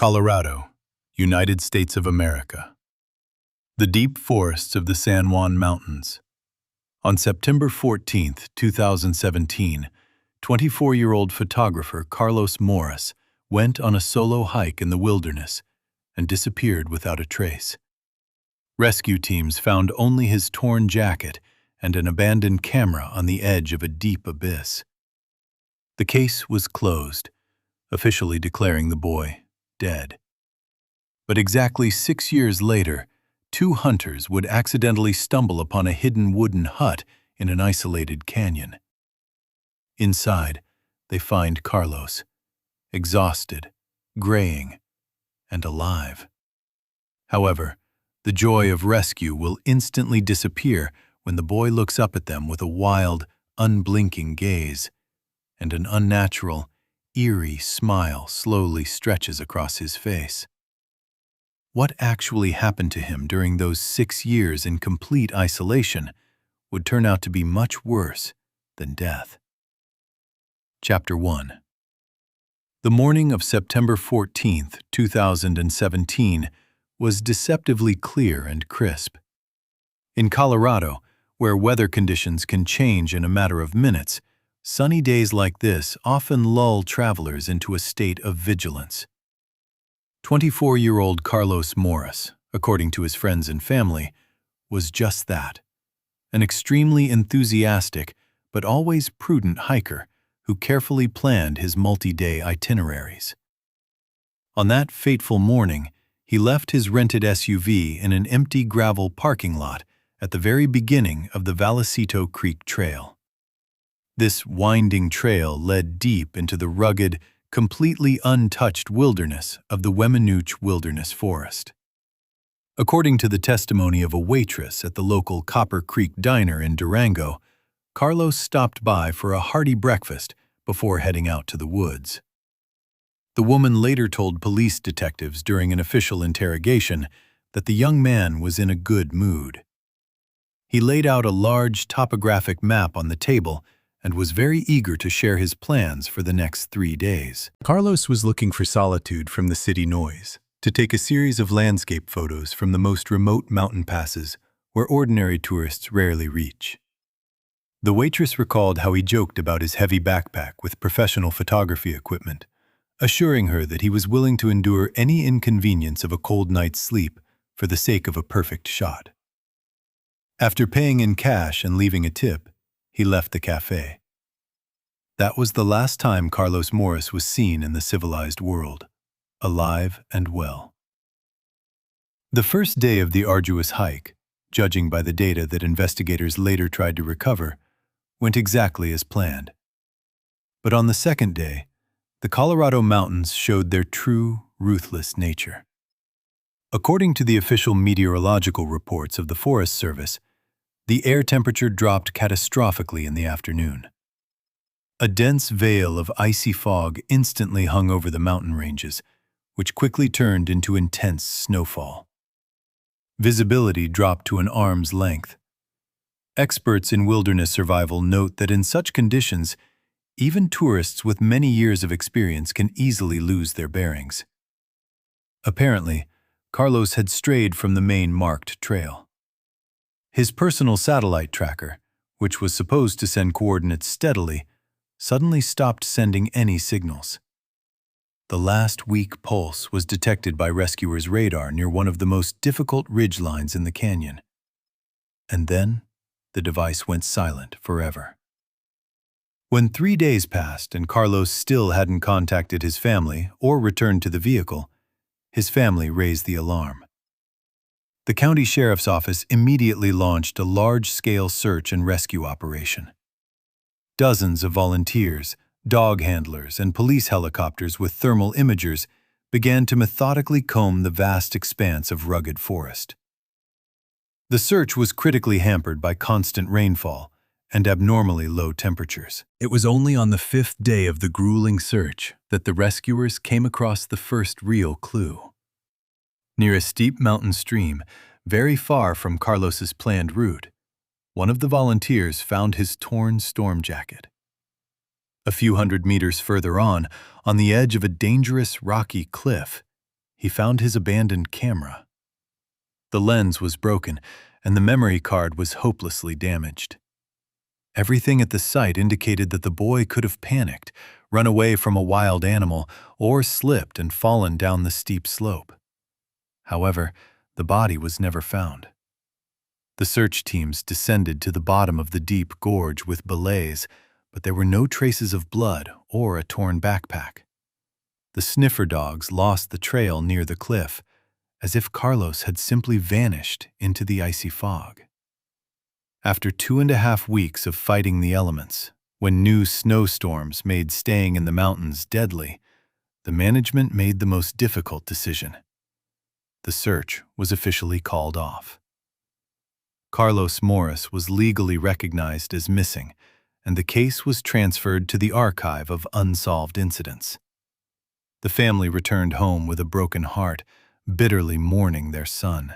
Colorado, United States of America. The deep forests of the San Juan Mountains. On September 14, 2017, 24-year-old photographer Carlos Morris went on a solo hike in the wilderness and disappeared without a trace. Rescue teams found only his torn jacket and an abandoned camera on the edge of a deep abyss. The case was closed, officially declaring the boy dead. But exactly 6 years later, two hunters would accidentally stumble upon a hidden wooden hut in an isolated canyon. Inside, they find Carlos, exhausted, graying, and alive. However, the joy of rescue will instantly disappear when the boy looks up at them with a wild, unblinking gaze, and an unnatural, eerie smile slowly stretches across his face. What actually happened to him during those 6 years in complete isolation would turn out to be much worse than death. Chapter 1. The morning of September 14, 2017, was deceptively clear and crisp. In Colorado, where weather conditions can change in a matter of minutes, sunny days like this often lull travelers into a state of vigilance. 24-year-old Carlos Morris, according to his friends and family, was just that, an extremely enthusiastic but always prudent hiker who carefully planned his multi-day itineraries. On that fateful morning, he left his rented SUV in an empty gravel parking lot at the very beginning of the Vallecito Creek Trail. This winding trail led deep into the rugged, completely untouched wilderness of the Weminuche Wilderness Forest. According to the testimony of a waitress at the local Copper Creek Diner in Durango, Carlos stopped by for a hearty breakfast before heading out to the woods. The woman later told police detectives during an official interrogation that the young man was in a good mood. He laid out a large topographic map on the table and was very eager to share his plans for the next 3 days. Carlos was looking for solitude from the city noise, to take a series of landscape photos from the most remote mountain passes where ordinary tourists rarely reach. The waitress recalled how he joked about his heavy backpack with professional photography equipment, assuring her that he was willing to endure any inconvenience of a cold night's sleep for the sake of a perfect shot. After paying in cash and leaving a tip, he left the cafe. That was the last time Carlos Morris was seen in the civilized world, alive and well. The first day of the arduous hike, judging by the data that investigators later tried to recover, went exactly as planned. But on the second day, the Colorado mountains showed their true, ruthless nature. According to the official meteorological reports of the Forest Service, the air temperature dropped catastrophically in the afternoon. A dense veil of icy fog instantly hung over the mountain ranges, which quickly turned into intense snowfall. Visibility dropped to an arm's length. Experts in wilderness survival note that in such conditions, even tourists with many years of experience can easily lose their bearings. Apparently, Carlos had strayed from the main marked trail. His personal satellite tracker, which was supposed to send coordinates steadily, suddenly stopped sending any signals. The last weak pulse was detected by rescuers' radar near one of the most difficult ridge lines in the canyon. And then, the device went silent forever. When 3 days passed and Carlos still hadn't contacted his family or returned to the vehicle, his family raised the alarm. The county sheriff's office immediately launched a large-scale search and rescue operation. Dozens of volunteers, dog handlers, and police helicopters with thermal imagers began to methodically comb the vast expanse of rugged forest. The search was critically hampered by constant rainfall and abnormally low temperatures. It was only on the 5th day of the grueling search that the rescuers came across the first real clue. Near a steep mountain stream, very far from Carlos's planned route, one of the volunteers found his torn storm jacket. A few hundred meters further on the edge of a dangerous rocky cliff, he found his abandoned camera. The lens was broken, and the memory card was hopelessly damaged. Everything at the site indicated that the boy could have panicked, run away from a wild animal, or slipped and fallen down the steep slope. However, the body was never found. The search teams descended to the bottom of the deep gorge with belays, but there were no traces of blood or a torn backpack. The sniffer dogs lost the trail near the cliff, as if Carlos had simply vanished into the icy fog. After 2.5 weeks of fighting the elements, when new snowstorms made staying in the mountains deadly, the management made the most difficult decision. The search was officially called off. Carlos Morris was legally recognized as missing, and the case was transferred to the archive of unsolved incidents. The family returned home with a broken heart, bitterly mourning their son.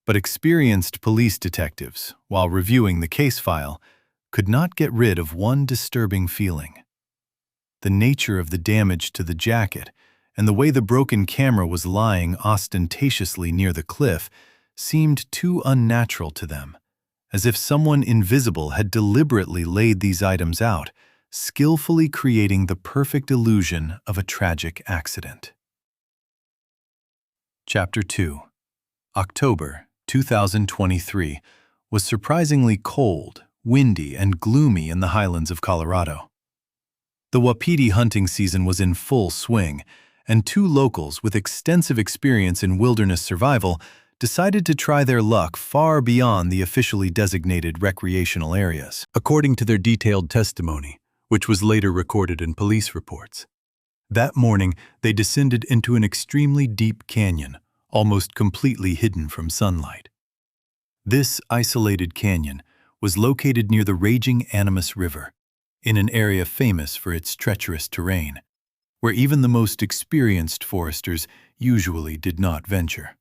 But experienced police detectives, while reviewing the case file, could not get rid of one disturbing feeling. The nature of the damage to the jacket and the way the broken camera was lying ostentatiously near the cliff seemed too unnatural to them, as if someone invisible had deliberately laid these items out, skillfully creating the perfect illusion of a tragic accident. Chapter 2. October 2023 was surprisingly cold, windy, and gloomy in the highlands of Colorado. The wapiti hunting season was in full swing, and 2 locals with extensive experience in wilderness survival decided to try their luck far beyond the officially designated recreational areas, according to their detailed testimony, which was later recorded in police reports. That morning, they descended into an extremely deep canyon, almost completely hidden from sunlight. This isolated canyon was located near the raging Animas River, in an area famous for its treacherous terrain, where even the most experienced foresters usually did not venture.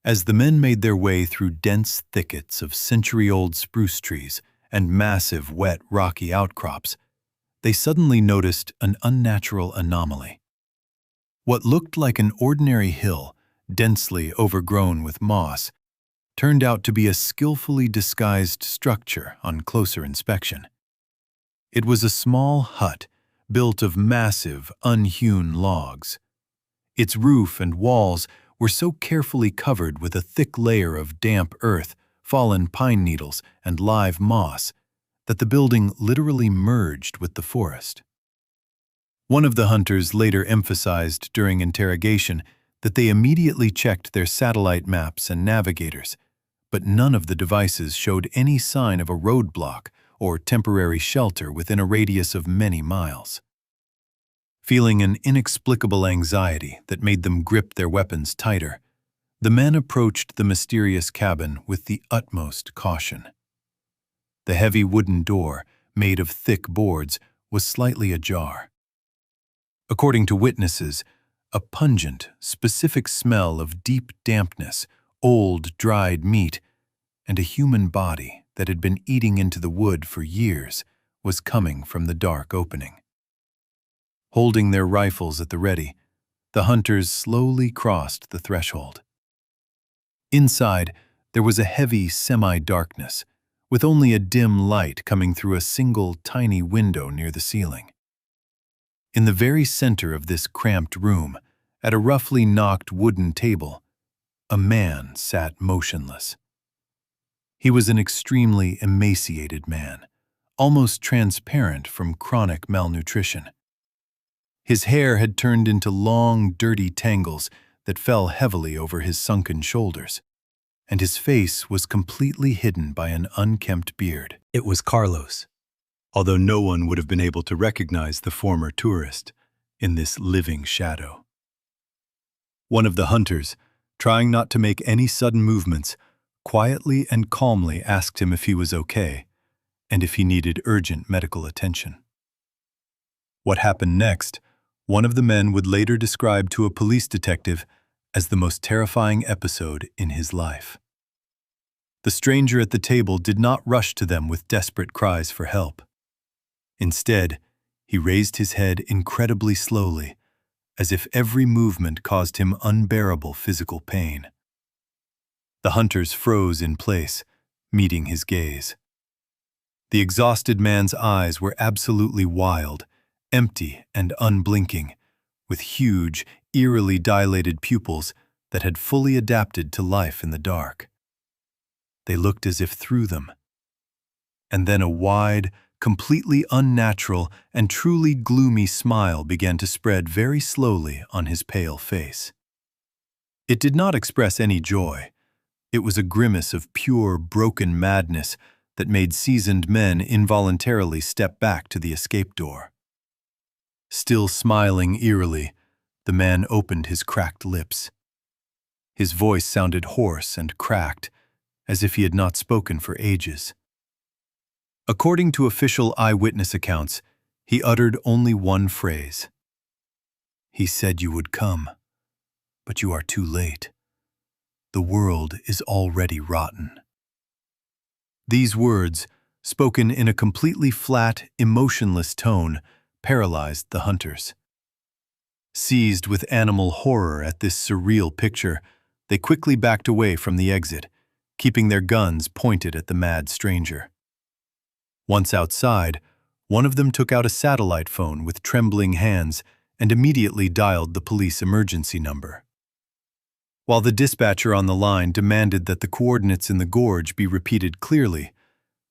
As the men made their way through dense thickets of century-old spruce trees and massive, wet, rocky outcrops, they suddenly noticed an unnatural anomaly. What looked like an ordinary hill, densely overgrown with moss, turned out to be a skillfully disguised structure on closer inspection. It was a small hut built of massive, unhewn logs. Its roof and walls were so carefully covered with a thick layer of damp earth, fallen pine needles, and live moss that the building literally merged with the forest. One of the hunters later emphasized during interrogation that they immediately checked their satellite maps and navigators, but none of the devices showed any sign of a roadblock or temporary shelter within a radius of many miles. Feeling an inexplicable anxiety that made them grip their weapons tighter, the men approached the mysterious cabin with the utmost caution. The heavy wooden door, made of thick boards, was slightly ajar. According to witnesses, a pungent, specific smell of deep dampness, old, dried meat, and a human body that had been eating into the wood for years was coming from the dark opening. Holding their rifles at the ready, the hunters slowly crossed the threshold. Inside, there was a heavy semi-darkness, with only a dim light coming through a single tiny window near the ceiling. In the very center of this cramped room, at a roughly knocked wooden table, a man sat motionless. He was an extremely emaciated man, almost transparent from chronic malnutrition. His hair had turned into long, dirty tangles that fell heavily over his sunken shoulders, and his face was completely hidden by an unkempt beard. It was Carlos, although no one would have been able to recognize the former tourist in this living shadow. One of the hunters, trying not to make any sudden movements, quietly and calmly asked him if he was okay and if he needed urgent medical attention. What happened next, one of the men would later describe to a police detective as the most terrifying episode in his life. The stranger at the table did not rush to them with desperate cries for help. Instead, he raised his head incredibly slowly, as if every movement caused him unbearable physical pain. The hunters froze in place, meeting his gaze. The exhausted man's eyes were absolutely wild, empty and unblinking, with huge, eerily dilated pupils that had fully adapted to life in the dark. They looked as if through them. And then a wide, completely unnatural and truly gloomy smile began to spread very slowly on his pale face. It did not express any joy. It was a grimace of pure, broken madness that made seasoned men involuntarily step back to the escape door. Still smiling eerily, the man opened his cracked lips. His voice sounded hoarse and cracked, as if he had not spoken for ages. According to official eyewitness accounts, he uttered only one phrase. "He said you would come, but you are too late. The world is already rotten." These words, spoken in a completely flat, emotionless tone, paralyzed the hunters. Seized with animal horror at this surreal picture, they quickly backed away from the exit, keeping their guns pointed at the mad stranger. Once outside, one of them took out a satellite phone with trembling hands and immediately dialed the police emergency number. While the dispatcher on the line demanded that the coordinates in the gorge be repeated clearly,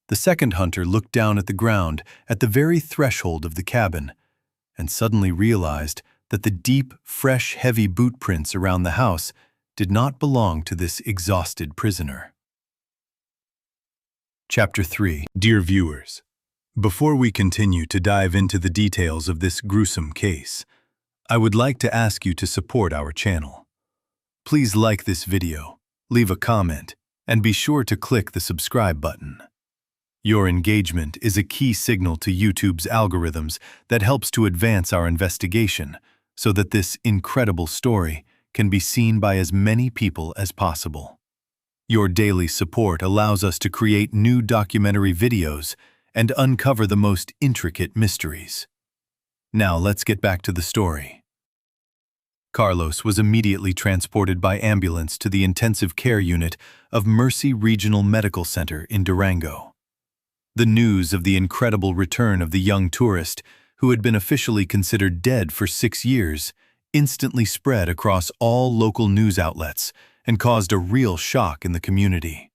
the second hunter looked down at the ground at the very threshold of the cabin and suddenly realized that the deep, fresh, heavy boot prints around the house did not belong to this exhausted prisoner. Chapter 3. Dear viewers, before we continue to dive into the details of this gruesome case, I would like to ask you to support our channel. Please like this video, leave a comment, and be sure to click the subscribe button. Your engagement is a key signal to YouTube's algorithms that helps to advance our investigation so that this incredible story can be seen by as many people as possible. Your daily support allows us to create new documentary videos and uncover the most intricate mysteries. Now let's get back to the story. Carlos was immediately transported by ambulance to the intensive care unit of Mercy Regional Medical Center in Durango. The news of the incredible return of the young tourist, who had been officially considered dead for 6 years, instantly spread across all local news outlets and caused a real shock in the community.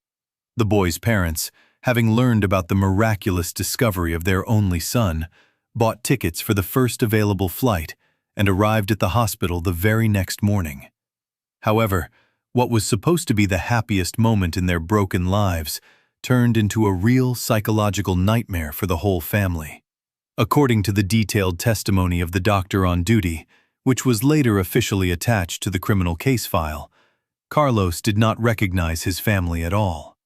The boy's parents, having learned about the miraculous discovery of their only son, bought tickets for the first available flight and arrived at the hospital the very next morning. However, what was supposed to be the happiest moment in their broken lives turned into a real psychological nightmare for the whole family. According to the detailed testimony of the doctor on duty, which was later officially attached to the criminal case file, Carlos did not recognize his family at all.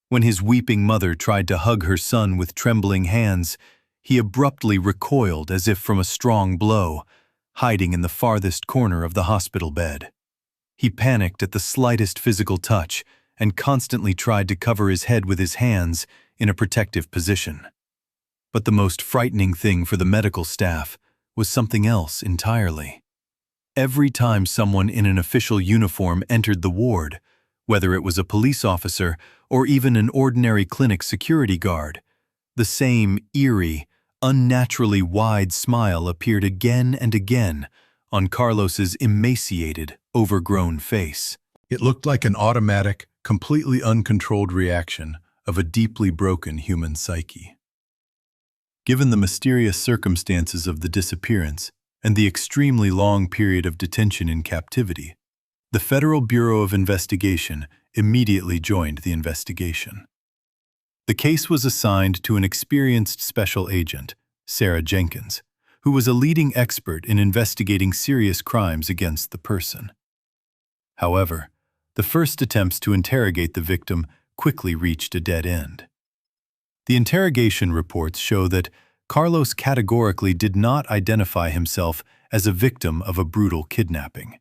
When his weeping mother tried to hug her son with trembling hands, he abruptly recoiled as if from a strong blow, hiding in the farthest corner of the hospital bed. He panicked at the slightest physical touch and constantly tried to cover his head with his hands in a protective position. But the most frightening thing for the medical staff was something else entirely. Every time someone in an official uniform entered the ward, whether it was a police officer or even an ordinary clinic security guard, the same eerie, unnaturally wide smile appeared again and again on Carlos's emaciated, overgrown face. It looked like an automatic, completely uncontrolled reaction of a deeply broken human psyche. Given the mysterious circumstances of the disappearance and the extremely long period of detention in captivity, the Federal Bureau of Investigation immediately joined the investigation. The case was assigned to an experienced special agent, Sarah Jenkins, who was a leading expert in investigating serious crimes against the person. However, the first attempts to interrogate the victim quickly reached a dead end. The interrogation reports show that Carlos categorically did not identify himself as a victim of a brutal kidnapping.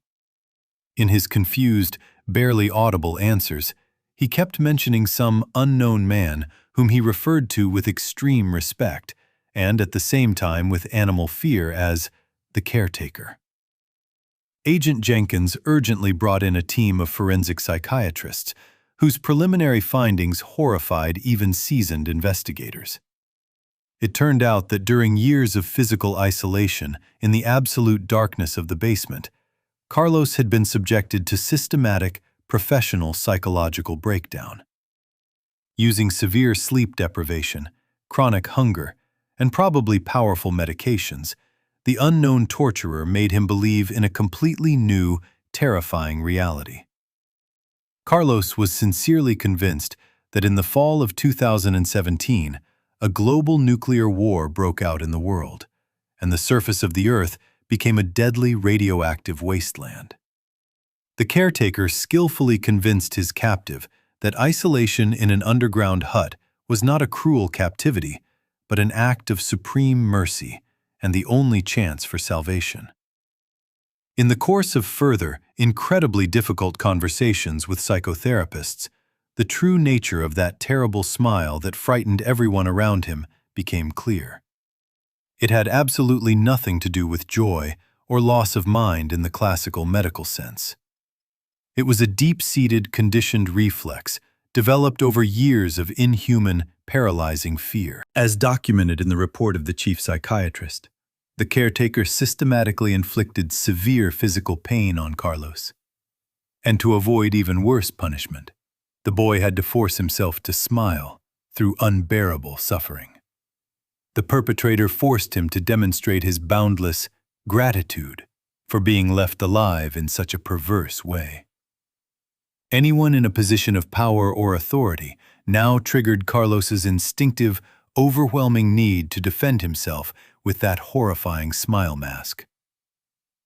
In his confused, barely audible answers, he kept mentioning some unknown man whom he referred to with extreme respect and at the same time with animal fear as the caretaker. Agent Jenkins urgently brought in a team of forensic psychiatrists, whose preliminary findings horrified even seasoned investigators. It turned out that during years of physical isolation in the absolute darkness of the basement, Carlos had been subjected to systematic, professional psychological breakdown. Using severe sleep deprivation, chronic hunger, and probably powerful medications, the unknown torturer made him believe in a completely new, terrifying reality. Carlos was sincerely convinced that in the fall of 2017, a global nuclear war broke out in the world, and the surface of the Earth became a deadly radioactive wasteland. The caretaker skillfully convinced his captive that isolation in an underground hut was not a cruel captivity, but an act of supreme mercy and the only chance for salvation. In the course of further, incredibly difficult conversations with psychotherapists, the true nature of that terrible smile that frightened everyone around him became clear. It had absolutely nothing to do with joy or loss of mind in the classical medical sense. It was a deep-seated, conditioned reflex developed over years of inhuman, paralyzing fear. As documented in the report of the chief psychiatrist, the caretaker systematically inflicted severe physical pain on Carlos. And to avoid even worse punishment, the boy had to force himself to smile through unbearable suffering. The perpetrator forced him to demonstrate his boundless gratitude for being left alive in such a perverse way. Anyone in a position of power or authority now triggered Carlos's instinctive, overwhelming need to defend himself with that horrifying smile mask.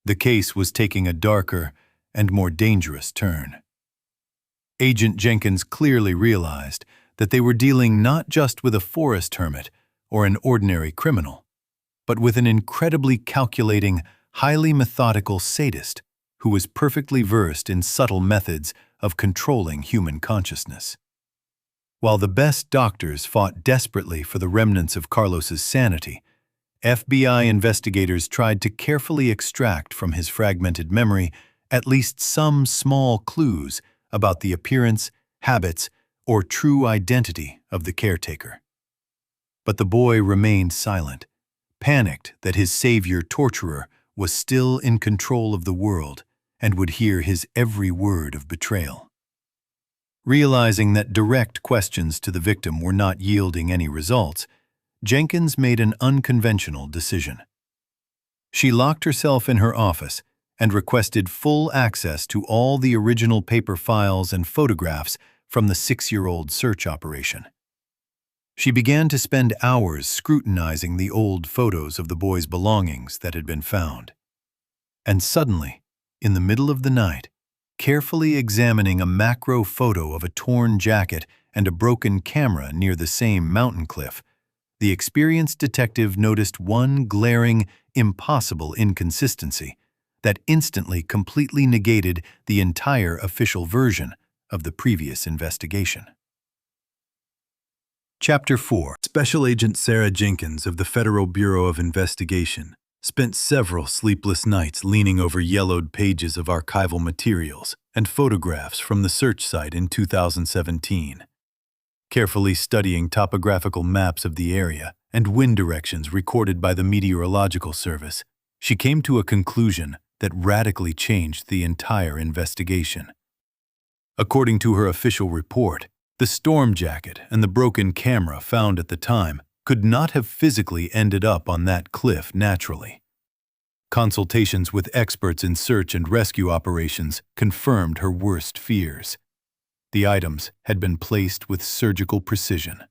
The case was taking a darker and more dangerous turn. Agent Jenkins clearly realized that they were dealing not just with a forest hermit or an ordinary criminal, but with an incredibly calculating, highly methodical sadist who was perfectly versed in subtle methods of controlling human consciousness. While the best doctors fought desperately for the remnants of Carlos's sanity, FBI investigators tried to carefully extract from his fragmented memory at least some small clues about the appearance, habits, or true identity of the caretaker. But the boy remained silent, panicked that his savior-torturer was still in control of the world and would hear his every word of betrayal. Realizing that direct questions to the victim were not yielding any results, Jenkins made an unconventional decision. She locked herself in her office and requested full access to all the original paper files and photographs from the 6-year-old search operation. She began to spend hours scrutinizing the old photos of the boy's belongings that had been found. And suddenly, in the middle of the night, carefully examining a macro photo of a torn jacket and a broken camera near the same mountain cliff, the experienced detective noticed one glaring, impossible inconsistency that instantly completely negated the entire official version of the previous investigation. Chapter 4. Special Agent Sarah Jenkins of the Federal Bureau of Investigation spent several sleepless nights leaning over yellowed pages of archival materials and photographs from the search site in 2017. Carefully studying topographical maps of the area and wind directions recorded by the Meteorological Service, she came to a conclusion that radically changed the entire investigation. According to her official report, the storm jacket and the broken camera found at the time could not have physically ended up on that cliff naturally. Consultations with experts in search and rescue operations confirmed her worst fears. The items had been placed with surgical precision.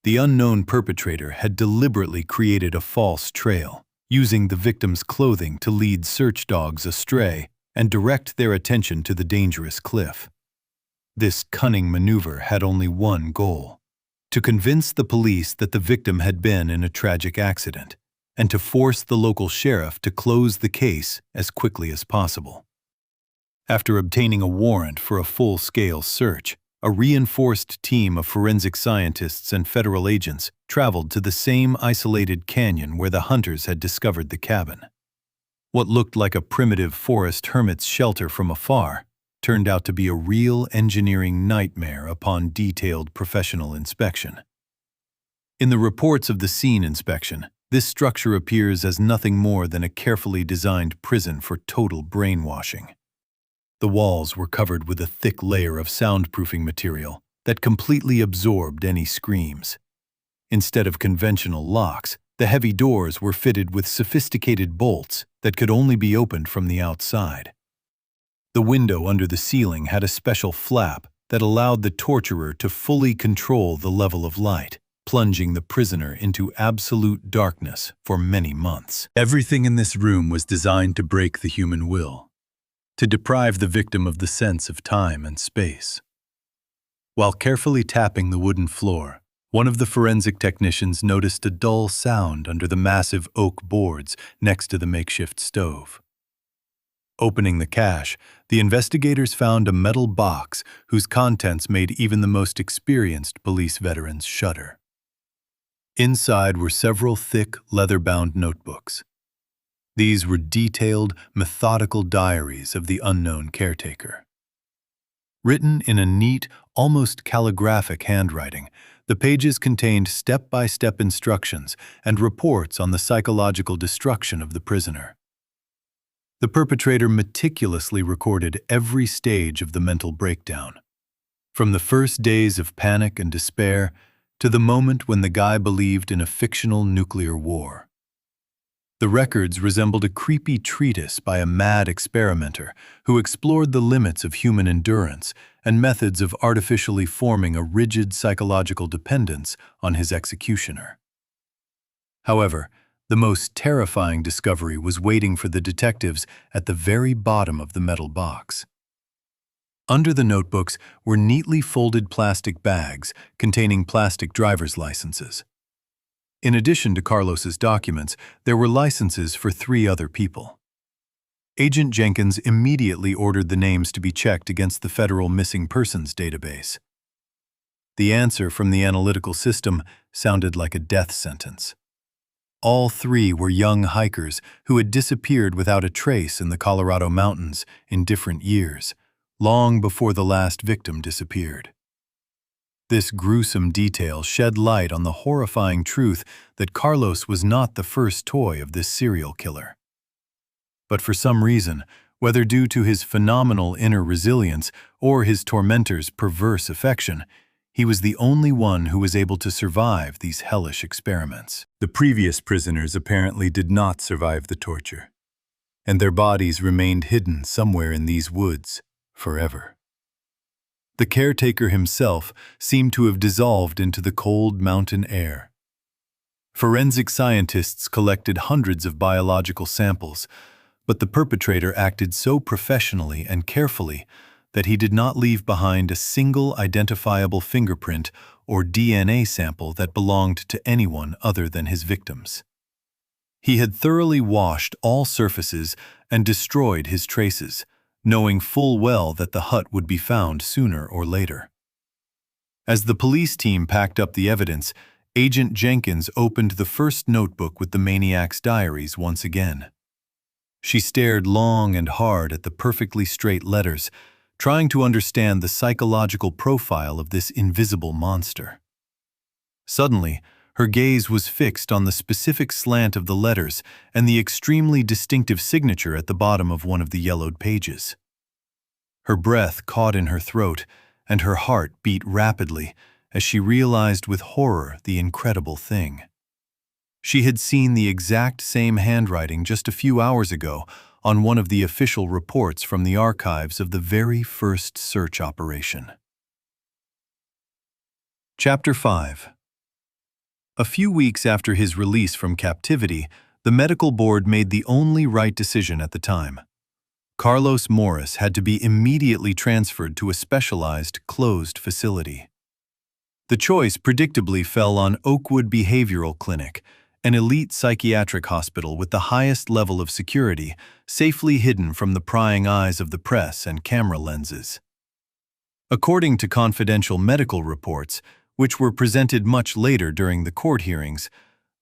The unknown perpetrator had deliberately created a false trail, using the victim's clothing to lead search dogs astray and direct their attention to the dangerous cliff. This cunning maneuver had only one goal: to convince the police that the victim had been in a tragic accident, and to force the local sheriff to close the case as quickly as possible. After obtaining a warrant for a full-scale search, a reinforced team of forensic scientists and federal agents traveled to the same isolated canyon where the hunters had discovered the cabin. What looked like a primitive forest hermit's shelter from afar turned out to be a real engineering nightmare upon detailed professional inspection. In the reports of the scene inspection, this structure appears as nothing more than a carefully designed prison for total brainwashing. The walls were covered with a thick layer of soundproofing material that completely absorbed any screams. Instead of conventional locks, the heavy doors were fitted with sophisticated bolts that could only be opened from the outside. The window under the ceiling had a special flap that allowed the torturer to fully control the level of light, plunging the prisoner into absolute darkness for many months. Everything in this room was designed to break the human will, to deprive the victim of the sense of time and space. While carefully tapping the wooden floor, one of the forensic technicians noticed a dull sound under the massive oak boards next to the makeshift stove. Opening the cache, the investigators found a metal box whose contents made even the most experienced police veterans shudder. Inside were several thick, leather-bound notebooks. These were detailed, methodical diaries of the unknown caretaker. Written in a neat, almost calligraphic handwriting, the pages contained step-by-step instructions and reports on the psychological destruction of the prisoner. The perpetrator meticulously recorded every stage of the mental breakdown, from the first days of panic and despair to the moment when the guy believed in a fictional nuclear war. The records resembled a creepy treatise by a mad experimenter who explored the limits of human endurance and methods of artificially forming a rigid psychological dependence on his executioner. However, the most terrifying discovery was waiting for the detectives at the very bottom of the metal box. Under the notebooks were neatly folded plastic bags containing plastic driver's licenses. In addition to Carlos's documents, there were licenses for 3 other people. Agent Jenkins immediately ordered the names to be checked against the federal missing persons database. The answer from the analytical system sounded like a death sentence. All 3 were young hikers who had disappeared without a trace in the Colorado mountains in different years, long before the last victim disappeared. This gruesome detail shed light on the horrifying truth that Carlos was not the first toy of this serial killer. But for some reason, whether due to his phenomenal inner resilience or his tormentor's perverse affection, he was the only one who was able to survive these hellish experiments. The previous prisoners apparently did not survive the torture, and their bodies remained hidden somewhere in these woods forever. The caretaker himself seemed to have dissolved into the cold mountain air. Forensic scientists collected hundreds of biological samples, but the perpetrator acted so professionally and carefully that he did not leave behind a single identifiable fingerprint or DNA sample that belonged to anyone other than his victims. He had thoroughly washed all surfaces and destroyed his traces, knowing full well that the hut would be found sooner or later. As the police team packed up the evidence, Agent Jenkins opened the first notebook with the maniac's diaries once again. She stared long and hard at the perfectly straight letters, trying to understand the psychological profile of this invisible monster. Suddenly, her gaze was fixed on the specific slant of the letters and the extremely distinctive signature at the bottom of one of the yellowed pages. Her breath caught in her throat, and her heart beat rapidly as she realized with horror the incredible thing. She had seen the exact same handwriting just a few hours ago on one of the official reports from the archives of the very first search operation. Chapter 5. A few weeks after his release from captivity, the medical board made the only right decision at the time. Carlos Morris had to be immediately transferred to a specialized, closed facility. The choice predictably fell on Oakwood Behavioral Clinic, an elite psychiatric hospital with the highest level of security, safely hidden from the prying eyes of the press and camera lenses. According to confidential medical reports, which were presented much later during the court hearings,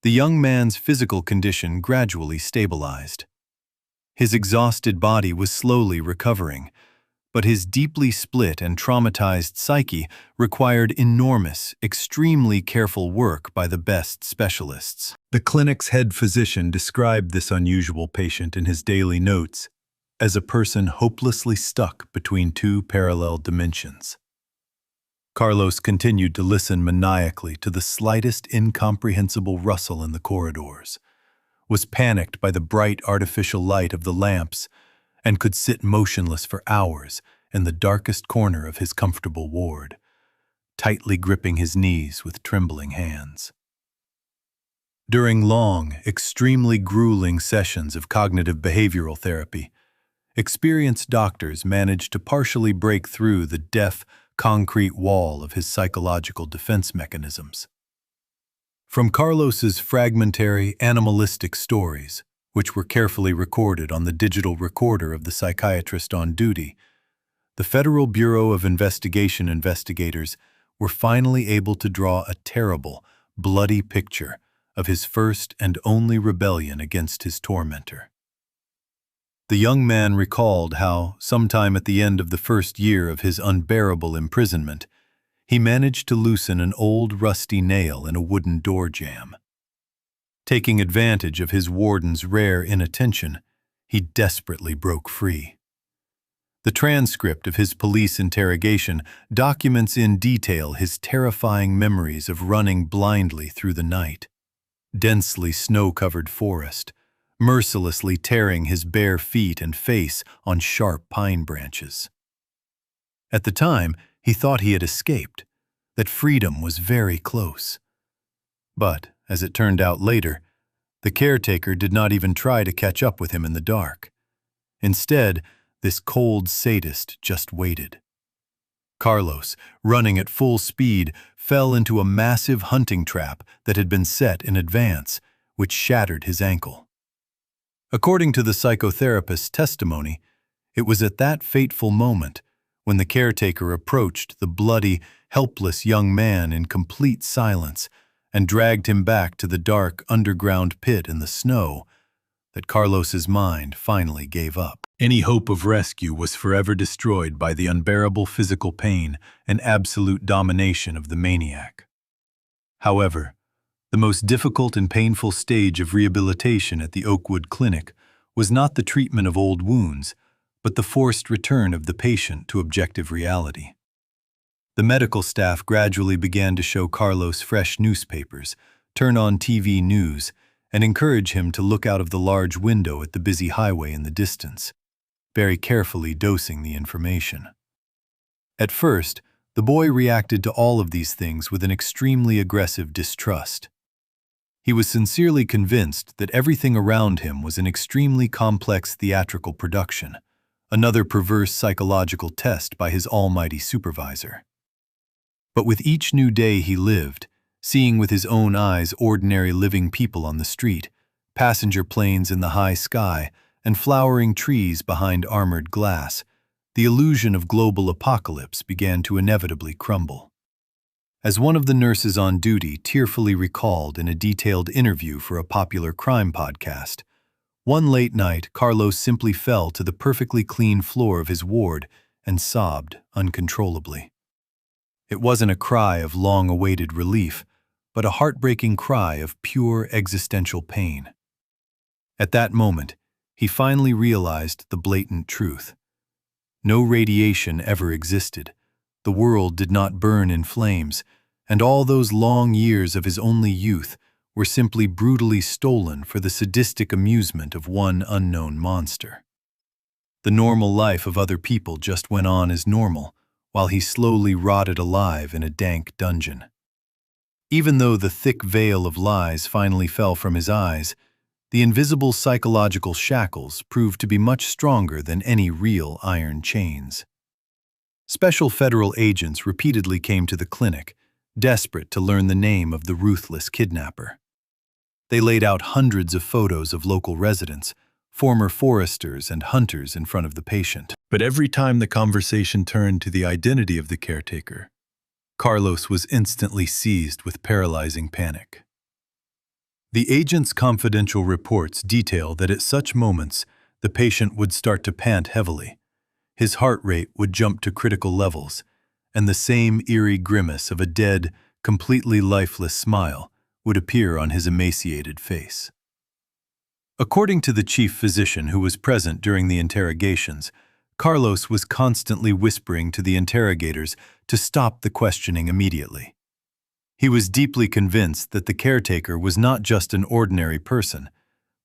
the young man's physical condition gradually stabilized. His exhausted body was slowly recovering, but his deeply split and traumatized psyche required enormous, extremely careful work by the best specialists. The clinic's head physician described this unusual patient in his daily notes as a person hopelessly stuck between two parallel dimensions. Carlos continued to listen maniacally to the slightest incomprehensible rustle in the corridors, was panicked by the bright artificial light of the lamps, and could sit motionless for hours in the darkest corner of his comfortable ward, tightly gripping his knees with trembling hands. During long, extremely grueling sessions of cognitive behavioral therapy, experienced doctors managed to partially break through the deaf, concrete wall of his psychological defense mechanisms. From Carlos's fragmentary, animalistic stories, which were carefully recorded on the digital recorder of the psychiatrist on duty, the Federal Bureau of Investigation investigators were finally able to draw a terrible, bloody picture of his first and only rebellion against his tormentor. The young man recalled how, sometime at the end of the first year of his unbearable imprisonment, he managed to loosen an old rusty nail in a wooden door jamb. Taking advantage of his warden's rare inattention, he desperately broke free. The transcript of his police interrogation documents in detail his terrifying memories of running blindly through the night, densely snow-covered forest, mercilessly tearing his bare feet and face on sharp pine branches. At the time, he thought he had escaped, that freedom was very close. But, as it turned out later, the caretaker did not even try to catch up with him in the dark. Instead, this cold sadist just waited. Carlos, running at full speed, fell into a massive hunting trap that had been set in advance, which shattered his ankle. According to the psychotherapist's testimony, it was at that fateful moment, when the caretaker approached the bloody, helpless young man in complete silence and dragged him back to the dark underground pit in the snow, that Carlos's mind finally gave up. Any hope of rescue was forever destroyed by the unbearable physical pain and absolute domination of the maniac. However, the most difficult and painful stage of rehabilitation at the Oakwood Clinic was not the treatment of old wounds, but the forced return of the patient to objective reality. The medical staff gradually began to show Carlos fresh newspapers, turn on TV news, and encourage him to look out of the large window at the busy highway in the distance, very carefully dosing the information. At first, the boy reacted to all of these things with an extremely aggressive distrust. He was sincerely convinced that everything around him was an extremely complex theatrical production, another perverse psychological test by his almighty supervisor. But with each new day he lived, seeing with his own eyes ordinary living people on the street, passenger planes in the high sky, and flowering trees behind armored glass, the illusion of global apocalypse began to inevitably crumble. As one of the nurses on duty tearfully recalled in a detailed interview for a popular crime podcast, one late night Carlos simply fell to the perfectly clean floor of his ward and sobbed uncontrollably. It wasn't a cry of long-awaited relief, but a heartbreaking cry of pure existential pain. At that moment, he finally realized the blatant truth. No radiation ever existed. The world did not burn in flames, and all those long years of his only youth were simply brutally stolen for the sadistic amusement of one unknown monster. The normal life of other people just went on as normal, while he slowly rotted alive in a dank dungeon. Even though the thick veil of lies finally fell from his eyes, the invisible psychological shackles proved to be much stronger than any real iron chains. Special federal agents repeatedly came to the clinic, desperate to learn the name of the ruthless kidnapper. They laid out hundreds of photos of local residents, former foresters and hunters in front of the patient. But every time the conversation turned to the identity of the caretaker, Carlos was instantly seized with paralyzing panic. The agent's confidential reports detail that at such moments, The patient would start to pant heavily. His heart rate would jump to critical levels, and the same eerie grimace of a dead, completely lifeless smile would appear on his emaciated face. According to the chief physician who was present during the interrogations, Carlos was constantly whispering to the interrogators to stop the questioning immediately. He was deeply convinced that the caretaker was not just an ordinary person,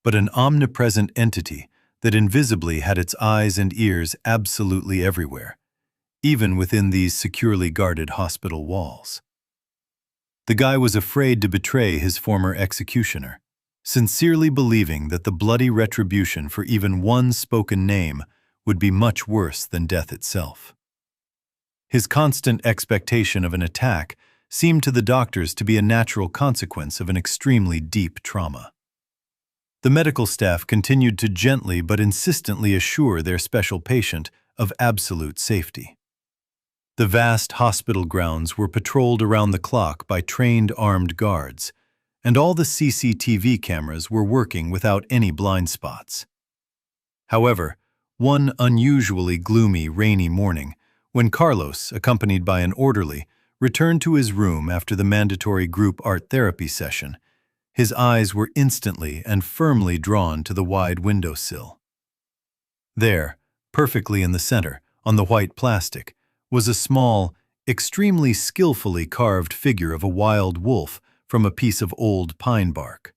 but an omnipresent entity that invisibly had its eyes and ears absolutely everywhere, even within these securely guarded hospital walls. The guy was afraid to betray his former executioner, sincerely believing that the bloody retribution for even one spoken name would be much worse than death itself. His constant expectation of an attack seemed to the doctors to be a natural consequence of an extremely deep trauma. The medical staff continued to gently but insistently assure their special patient of absolute safety. The vast hospital grounds were patrolled around the clock by trained armed guards, and all the CCTV cameras were working without any blind spots. However, one unusually gloomy, rainy morning, when Carlos, accompanied by an orderly, returned to his room after the mandatory group art therapy session, his eyes were instantly and firmly drawn to the wide windowsill. There, perfectly in the center, on the white plastic, was a small, extremely skillfully carved figure of a wild wolf from a piece of old pine bark.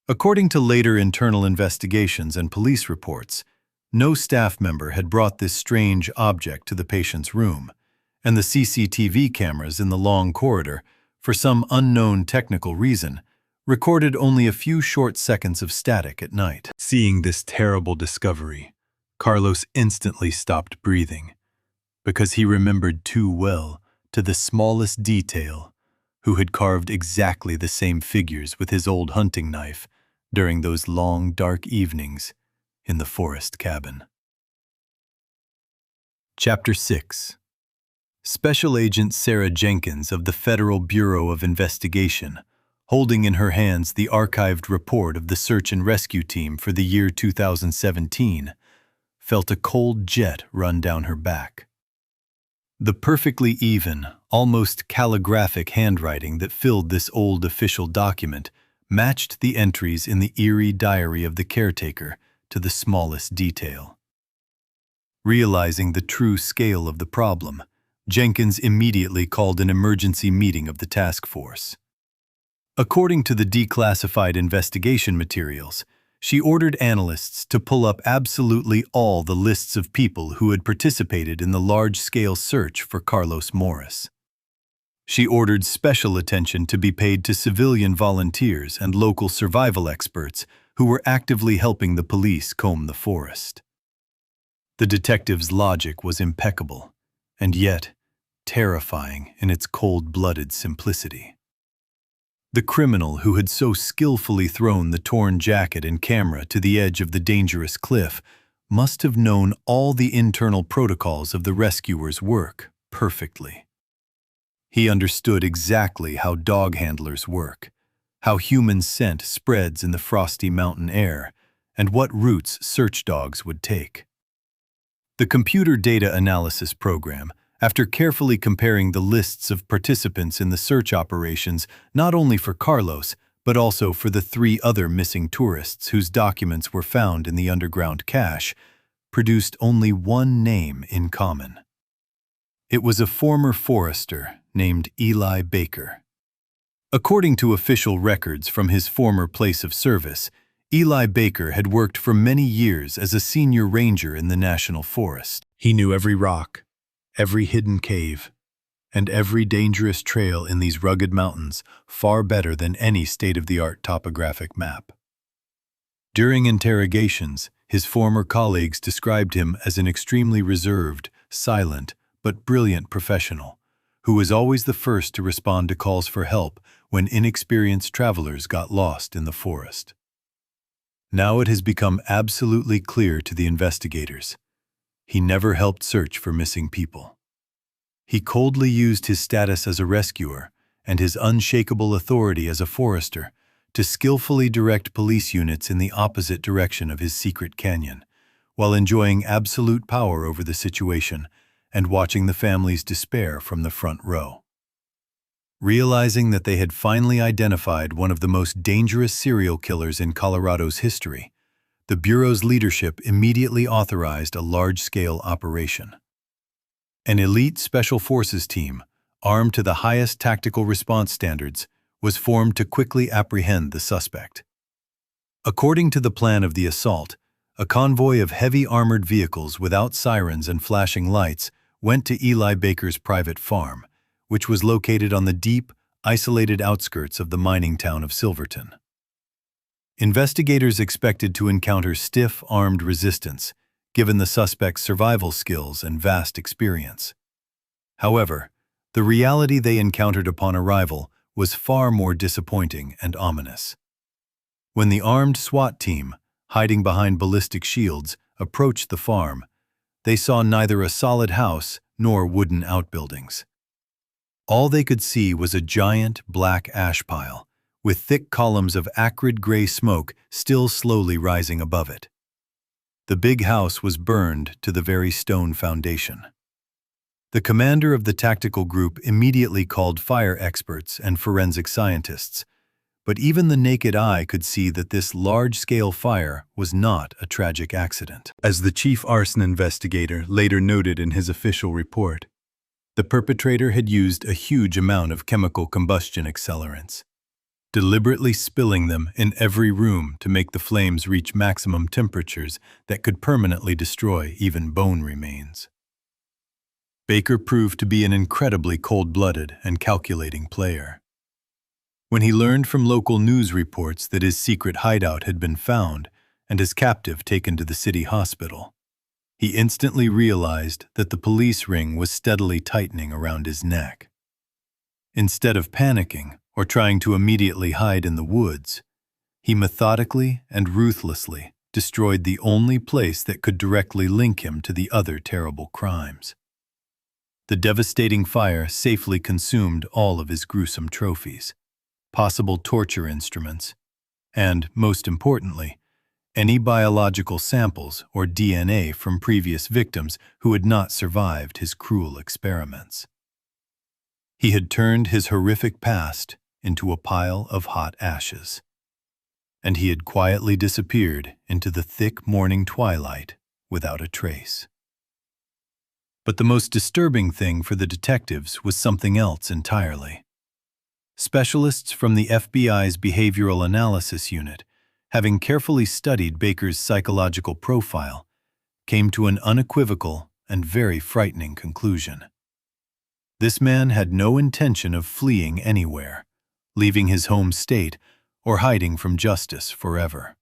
According to later internal investigations and police reports, no staff member had brought this strange object to the patient's room, and the CCTV cameras in the long corridor, for some unknown technical reason, recorded only a few short seconds of static at night. Seeing this terrible discovery, Carlos instantly stopped breathing, because he remembered too well, to the smallest detail, who had carved exactly the same figures with his old hunting knife during those long, dark evenings in the forest cabin. Chapter 6. Special Agent Sarah Jenkins of the Federal Bureau of Investigation, holding in her hands the archived report of the search and rescue team for the year 2017, felt a cold jet run down her back. The perfectly even, almost calligraphic handwriting that filled this old official document matched the entries in the eerie diary of the caretaker to the smallest detail. Realizing the true scale of the problem, Jenkins immediately called an emergency meeting of the task force. According to the declassified investigation materials, she ordered analysts to pull up absolutely all the lists of people who had participated in the large-scale search for Carlos Morris. She ordered special attention to be paid to civilian volunteers and local survival experts who were actively helping the police comb the forest. The detective's logic was impeccable, and yet terrifying in its cold-blooded simplicity. The criminal who had so skillfully thrown the torn jacket and camera to the edge of the dangerous cliff must have known all the internal protocols of the rescuers' work perfectly. He understood exactly how dog handlers work, how human scent spreads in the frosty mountain air, and what routes search dogs would take. The computer data analysis program, after carefully comparing the lists of participants in the search operations not only for Carlos, but also for the 3 other missing tourists whose documents were found in the underground cache, produced only one name in common. It was a former forester named Eli Baker. According to official records from his former place of service, Eli Baker had worked for many years as a senior ranger in the National Forest. He knew every rock, every hidden cave, and every dangerous trail in these rugged mountains far better than any state-of-the-art topographic map. During interrogations, his former colleagues described him as an extremely reserved, silent, but brilliant professional, who was always the first to respond to calls for help when inexperienced travelers got lost in the forest. Now it has become absolutely clear to the investigators. He never helped search for missing people. He coldly used his status as a rescuer and his unshakable authority as a forester to skillfully direct police units in the opposite direction of his secret canyon, while enjoying absolute power over the situation and watching the family's despair from the front row. Realizing that they had finally identified one of the most dangerous serial killers in Colorado's history, the Bureau's leadership immediately authorized a large-scale operation. An elite special forces team, armed to the highest tactical response standards, was formed to quickly apprehend the suspect. According to the plan of the assault, a convoy of heavy armored vehicles without sirens and flashing lights went to Eli Baker's private farm, which was located on the deep, isolated outskirts of the mining town of Silverton. Investigators expected to encounter stiff, armed resistance, given the suspect's survival skills and vast experience. However, the reality they encountered upon arrival was far more disappointing and ominous. When the armed SWAT team, hiding behind ballistic shields, approached the farm, they saw neither a solid house nor wooden outbuildings. All they could see was a giant black ash pile, with thick columns of acrid gray smoke still slowly rising above it. The big house was burned to the very stone foundation. The commander of the tactical group immediately called fire experts and forensic scientists, but even the naked eye could see that this large-scale fire was not a tragic accident. As the chief arson investigator later noted in his official report, the perpetrator had used a huge amount of chemical combustion accelerants, deliberately spilling them in every room to make the flames reach maximum temperatures that could permanently destroy even bone remains. Baker proved to be an incredibly cold-blooded and calculating player. When he learned from local news reports that his secret hideout had been found and his captive taken to the city hospital, he instantly realized that the police ring was steadily tightening around his neck. Instead of panicking or trying to immediately hide in the woods, he methodically and ruthlessly destroyed the only place that could directly link him to the other terrible crimes. The devastating fire safely consumed all of his gruesome trophies, possible torture instruments, and, most importantly, any biological samples or DNA from previous victims who had not survived his cruel experiments. He had turned his horrific past into a pile of hot ashes, and he had quietly disappeared into the thick morning twilight without a trace. But the most disturbing thing for the detectives was something else entirely. Specialists from the FBI's Behavioral Analysis Unit, having carefully studied Baker's psychological profile, came to an unequivocal and very frightening conclusion. This man had no intention of fleeing anywhere, leaving his home state, or hiding from justice forever.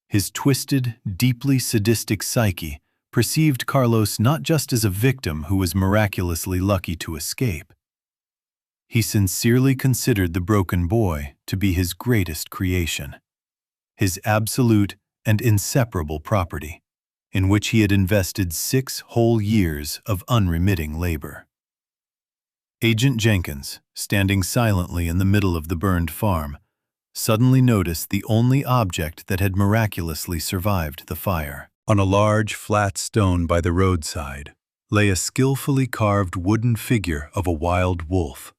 His twisted, deeply sadistic psyche perceived Carlos not just as a victim who was miraculously lucky to escape. He sincerely considered the broken boy to be his greatest creation, his absolute and inseparable property, in which he had invested 6 whole years of unremitting labor. Agent Jenkins, standing silently in the middle of the burned farm, suddenly noticed the only object that had miraculously survived the fire. On a large, flat stone by the roadside lay a skillfully carved wooden figure of a wild wolf,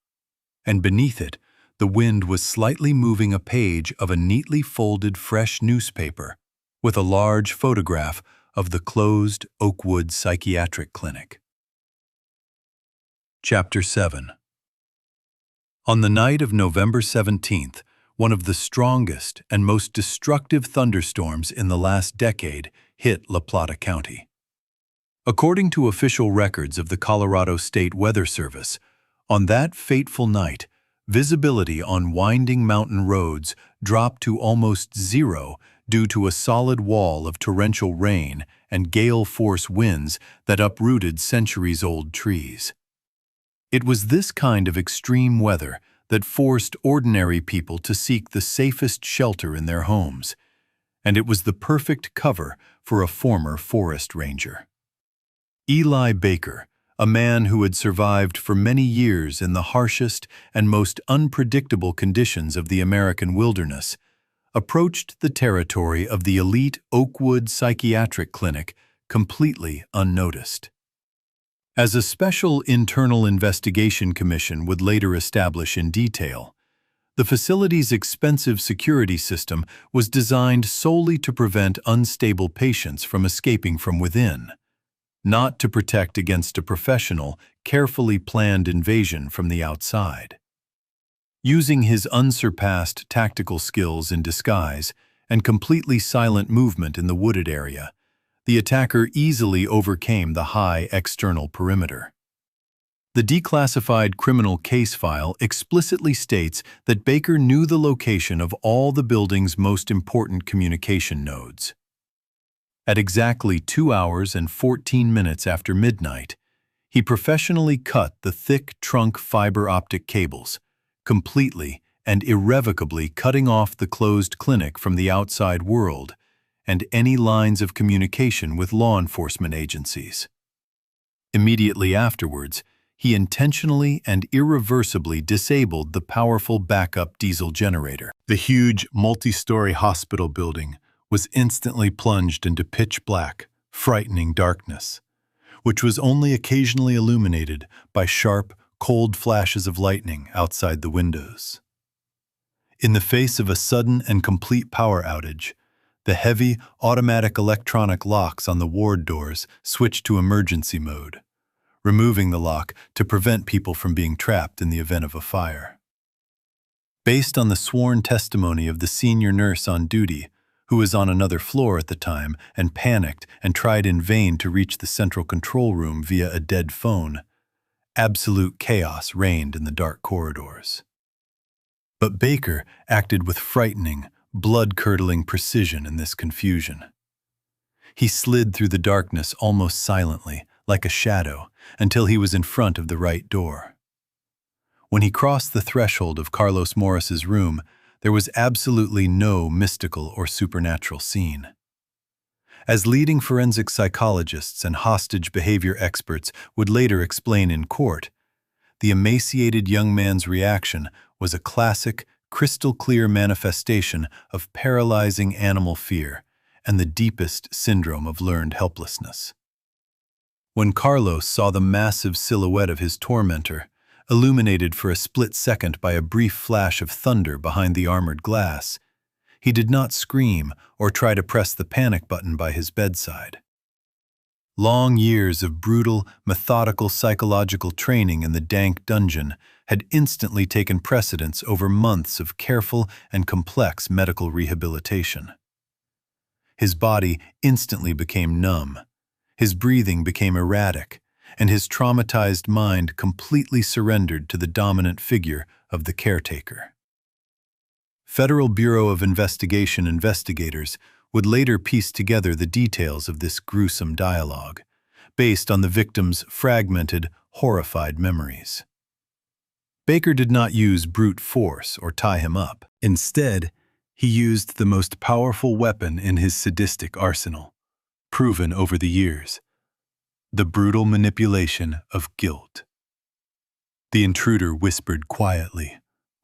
and beneath it, the wind was slightly moving a page of a neatly folded fresh newspaper with a large photograph of the closed Oakwood Psychiatric Clinic. Chapter 7. On the night of November 17th, one of the strongest and most destructive thunderstorms in the last decade hit La Plata County. According to official records of the Colorado State Weather Service, on that fateful night, visibility on winding mountain roads dropped to almost zero due to a solid wall of torrential rain and gale-force winds that uprooted centuries-old trees. It was this kind of extreme weather that forced ordinary people to seek the safest shelter in their homes, and it was the perfect cover for a former forest ranger. Eli Baker, a man who had survived for many years in the harshest and most unpredictable conditions of the American wilderness, approached the territory of the elite Oakwood Psychiatric Clinic completely unnoticed. As a special internal investigation commission would later establish in detail, the facility's expensive security system was designed solely to prevent unstable patients from escaping from within, not to protect against a professional, carefully planned invasion from the outside. Using his unsurpassed tactical skills in disguise and completely silent movement in the wooded area, the attacker easily overcame the high external perimeter. The declassified criminal case file explicitly states that Baker knew the location of all the building's most important communication nodes. At exactly 2 hours and 14 minutes after midnight, he professionally cut the thick trunk fiber optic cables, completely and irrevocably cutting off the closed clinic from the outside world and any lines of communication with law enforcement agencies. Immediately afterwards, he intentionally and irreversibly disabled the powerful backup diesel generator. The huge multi-story hospital building was instantly plunged into pitch black, frightening darkness, which was only occasionally illuminated by sharp, cold flashes of lightning outside the windows. In the face of a sudden and complete power outage, the heavy, automatic electronic locks on the ward doors switched to emergency mode, removing the lock to prevent people from being trapped in the event of a fire. Based on the sworn testimony of the senior nurse on duty, who was on another floor at the time and panicked and tried in vain to reach the central control room via a dead phone, absolute chaos reigned in the dark corridors. But Baker acted with frightening, blood-curdling precision in this confusion. He slid through the darkness almost silently, like a shadow, until he was in front of the right door. When he crossed the threshold of Carlos Morris's room, there was absolutely no mystical or supernatural scene. As leading forensic psychologists and hostage behavior experts would later explain in court, the emaciated young man's reaction was a classic, crystal-clear manifestation of paralyzing animal fear and the deepest syndrome of learned helplessness. When Carlos saw the massive silhouette of his tormentor, illuminated for a split second by a brief flash of thunder behind the armored glass, he did not scream or try to press the panic button by his bedside. Long years of brutal, methodical psychological training in the dank dungeon had instantly taken precedence over months of careful and complex medical rehabilitation. His body instantly became numb, his breathing became erratic, and his traumatized mind completely surrendered to the dominant figure of the caretaker. Federal Bureau of Investigation investigators would later piece together the details of this gruesome dialogue, based on the victim's fragmented, horrified memories. Baker did not use brute force or tie him up. Instead, he used the most powerful weapon in his sadistic arsenal, proven over the years: the brutal manipulation of guilt. The intruder whispered quietly,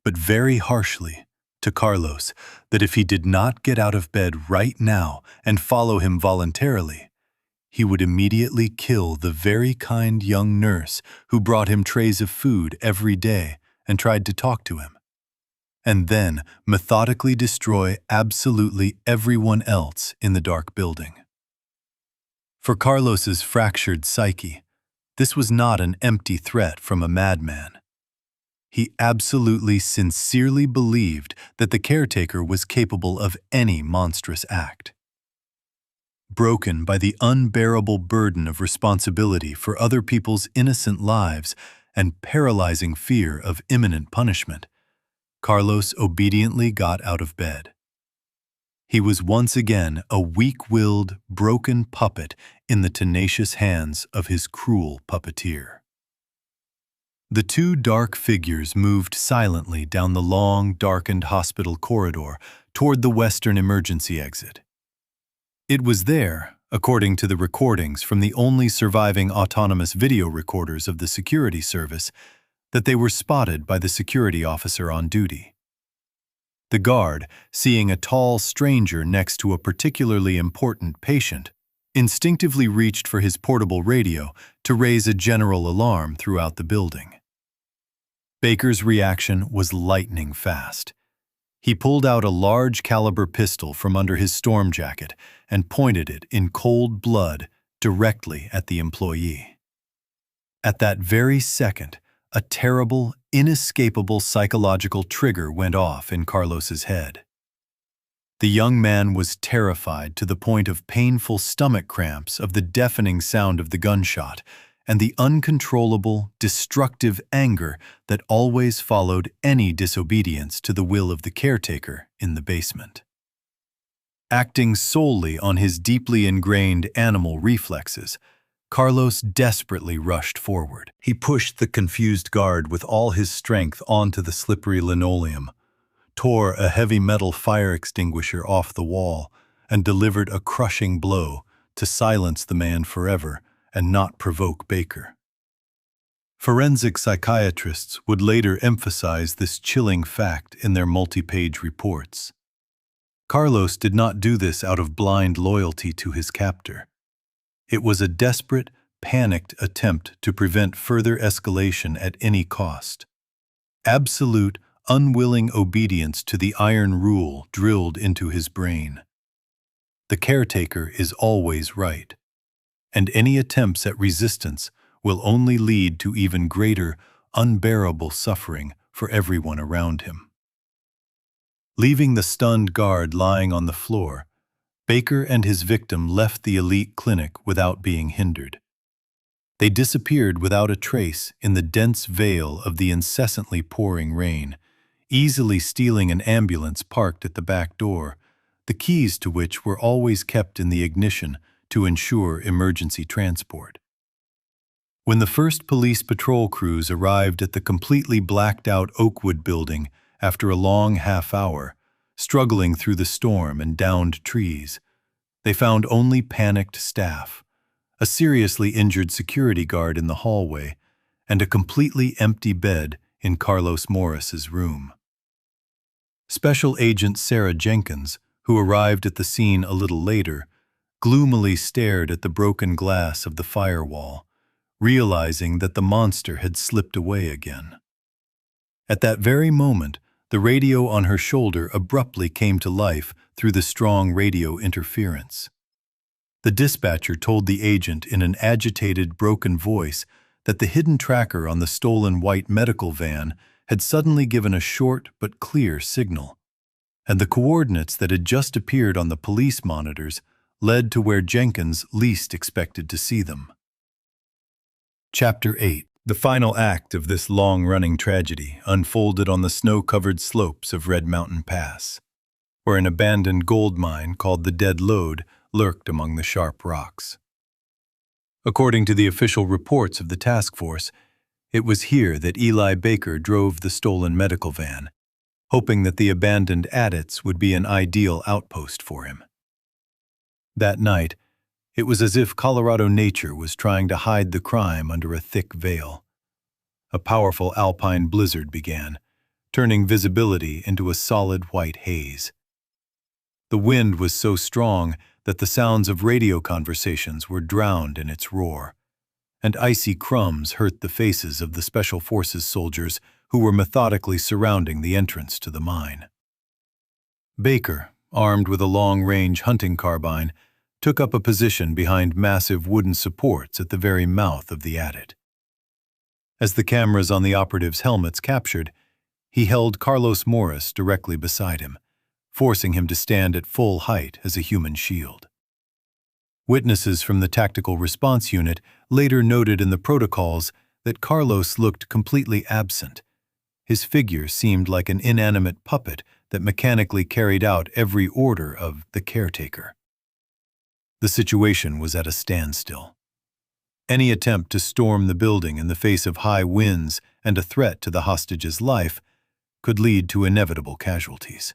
but very harshly, to Carlos that if he did not get out of bed right now and follow him voluntarily, he would immediately kill the very kind young nurse who brought him trays of food every day and tried to talk to him, and then methodically destroy absolutely everyone else in the dark building. For Carlos's fractured psyche, this was not an empty threat from a madman. He absolutely sincerely believed that the caretaker was capable of any monstrous act. Broken by the unbearable burden of responsibility for other people's innocent lives and paralyzing fear of imminent punishment, Carlos obediently got out of bed. He was once again a weak-willed, broken puppet in the tenacious hands of his cruel puppeteer. The two dark figures moved silently down the long, darkened hospital corridor toward the western emergency exit. It was there, according to the recordings from the only surviving autonomous video recorders of the security service, that they were spotted by the security officer on duty. The guard, seeing a tall stranger next to a particularly important patient, instinctively reached for his portable radio to raise a general alarm throughout the building. Baker's reaction was lightning fast. He pulled out a large-caliber pistol from under his storm jacket and pointed it in cold blood directly at the employee. At that very second, a terrible, inescapable psychological trigger went off in Carlos's head. The young man was terrified to the point of painful stomach cramps of the deafening sound of the gunshot and the uncontrollable, destructive anger that always followed any disobedience to the will of the caretaker in the basement. Acting solely on his deeply ingrained animal reflexes, Carlos desperately rushed forward. He pushed the confused guard with all his strength onto the slippery linoleum, tore a heavy metal fire extinguisher off the wall, and delivered a crushing blow to silence the man forever and not provoke Baker. Forensic psychiatrists would later emphasize this chilling fact in their multi-page reports. Carlos did not do this out of blind loyalty to his captor. It was a desperate, panicked attempt to prevent further escalation at any cost. Absolute, unwilling obedience to the iron rule drilled into his brain. The caretaker is always right, and any attempts at resistance will only lead to even greater, unbearable suffering for everyone around him. Leaving the stunned guard lying on the floor, Baker and his victim left the elite clinic without being hindered. They disappeared without a trace in the dense veil of the incessantly pouring rain, easily stealing an ambulance parked at the back door, the keys to which were always kept in the ignition to ensure emergency transport. When the first police patrol crews arrived at the completely blacked-out Oakwood building after a long half-hour, struggling through the storm and downed trees, they found only panicked staff, a seriously injured security guard in the hallway, and a completely empty bed in Carlos Morris's room. Special Agent Sarah Jenkins, who arrived at the scene a little later, gloomily stared at the broken glass of the firewall, realizing that the monster had slipped away again. At that very moment, the radio on her shoulder abruptly came to life through the strong radio interference. The dispatcher told the agent in an agitated, broken voice that the hidden tracker on the stolen white medical van had suddenly given a short but clear signal, and the coordinates that had just appeared on the police monitors led to where Jenkins least expected to see them. Chapter 8. The final act of this long-running tragedy unfolded on the snow-covered slopes of Red Mountain Pass, where an abandoned gold mine called the Dead Lode lurked among the sharp rocks. According to the official reports of the task force, it was here that Eli Baker drove the stolen medical van, hoping that the abandoned adits would be an ideal outpost for him. That night, it was as if Colorado nature was trying to hide the crime under a thick veil. A powerful alpine blizzard began, turning visibility into a solid white haze. The wind was so strong that the sounds of radio conversations were drowned in its roar, and icy crumbs hurt the faces of the Special Forces soldiers who were methodically surrounding the entrance to the mine. Baker, armed with a long-range hunting carbine, took up a position behind massive wooden supports at the very mouth of the adit. As the cameras on the operatives' helmets captured, he held Carlos Morris directly beside him, forcing him to stand at full height as a human shield. Witnesses from the Tactical Response Unit later noted in the protocols that Carlos looked completely absent. His figure seemed like an inanimate puppet that mechanically carried out every order of the caretaker. The situation was at a standstill. Any attempt to storm the building in the face of high winds and a threat to the hostage's life could lead to inevitable casualties.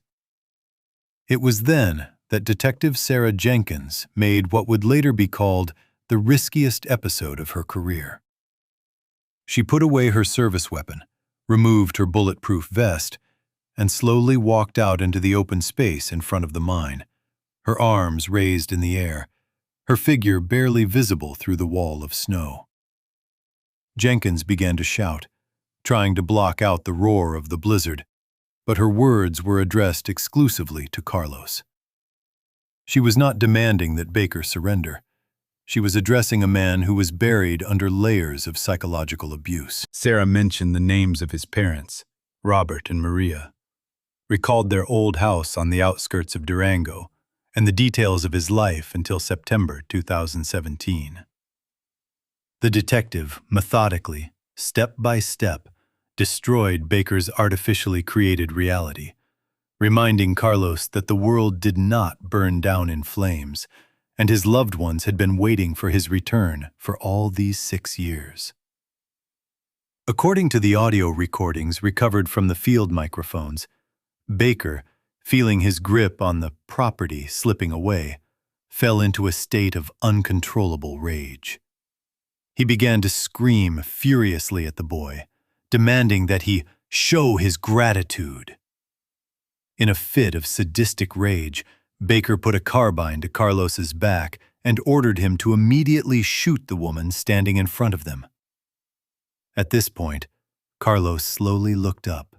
It was then that Detective Sarah Jenkins made what would later be called the riskiest episode of her career. She put away her service weapon, removed her bulletproof vest, and slowly walked out into the open space in front of the mine, her arms raised in the air, her figure barely visible through the wall of snow. Jenkins began to shout, trying to block out the roar of the blizzard, but her words were addressed exclusively to Carlos. She was not demanding that Baker surrender. She was addressing a man who was buried under layers of psychological abuse. Sarah mentioned the names of his parents, Robert and Maria, recalled their old house on the outskirts of Durango, and the details of his life until September 2017. The detective methodically, step by step, destroyed Baker's artificially created reality, reminding Carlos that the world did not burn down in flames, and his loved ones had been waiting for his return for all these 6 years. According to the audio recordings recovered from the field microphones, Baker, feeling his grip on the property slipping away, fell into a state of uncontrollable rage. He began to scream furiously at the boy, demanding that he show his gratitude. In a fit of sadistic rage, Baker put a carbine to Carlos's back and ordered him to immediately shoot the woman standing in front of them. At this point, Carlos slowly looked up.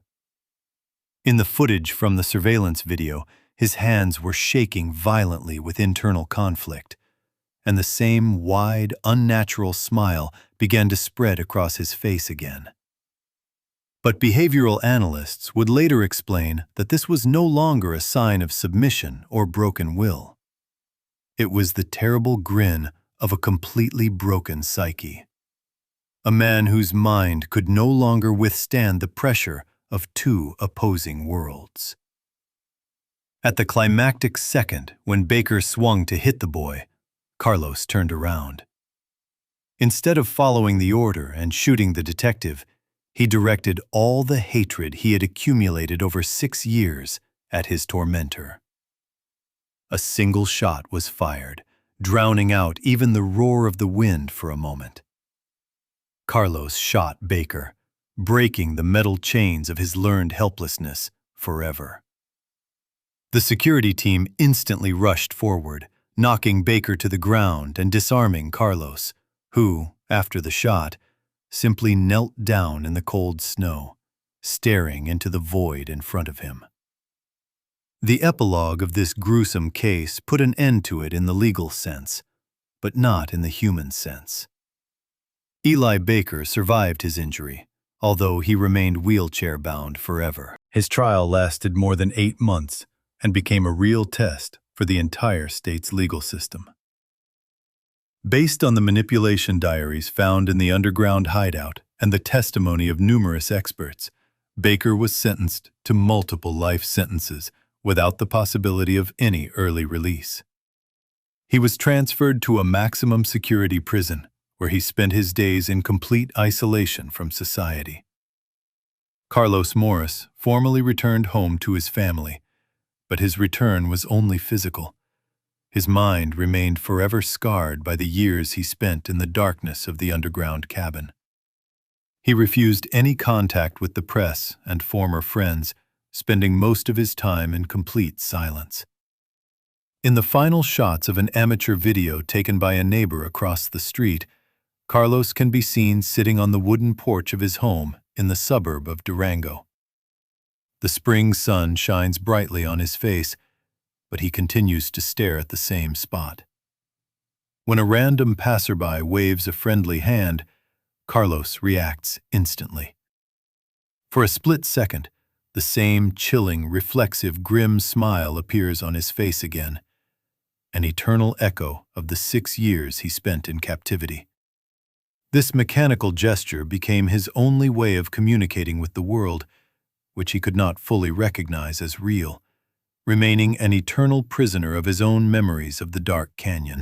In the footage from the surveillance video, his hands were shaking violently with internal conflict, and the same wide, unnatural smile began to spread across his face again. But behavioral analysts would later explain that this was no longer a sign of submission or broken will. It was the terrible grin of a completely broken psyche. A man whose mind could no longer withstand the pressure of two opposing worlds. At the climactic second when Baker swung to hit the boy, Carlos turned around. Instead of following the order and shooting the detective, he directed all the hatred he had accumulated over 6 years at his tormentor. A single shot was fired, drowning out even the roar of the wind for a moment. Carlos shot Baker, breaking the metal chains of his learned helplessness forever. The security team instantly rushed forward, knocking Baker to the ground and disarming Carlos, who, after the shot, simply knelt down in the cold snow, staring into the void in front of him. The epilogue of this gruesome case put an end to it in the legal sense, but not in the human sense. Eli Baker survived his injury, although he remained wheelchair-bound forever. His trial lasted more than 8 months and became a real test for the entire state's legal system. Based on the manipulation diaries found in the underground hideout and the testimony of numerous experts, Baker was sentenced to multiple life sentences without the possibility of any early release. He was transferred to a maximum security prison where he spent his days in complete isolation from society. Carlos Morris formally returned home to his family, but his return was only physical. His mind remained forever scarred by the years he spent in the darkness of the underground cabin. He refused any contact with the press and former friends, spending most of his time in complete silence. In the final shots of an amateur video taken by a neighbor across the street, Carlos can be seen sitting on the wooden porch of his home in the suburb of Durango. The spring sun shines brightly on his face, but he continues to stare at the same spot. When a random passerby waves a friendly hand, Carlos reacts instantly. For a split second, the same chilling, reflexive, grim smile appears on his face again, an eternal echo of the 6 years he spent in captivity. This mechanical gesture became his only way of communicating with the world, which he could not fully recognize as real, remaining an eternal prisoner of his own memories of the dark canyon.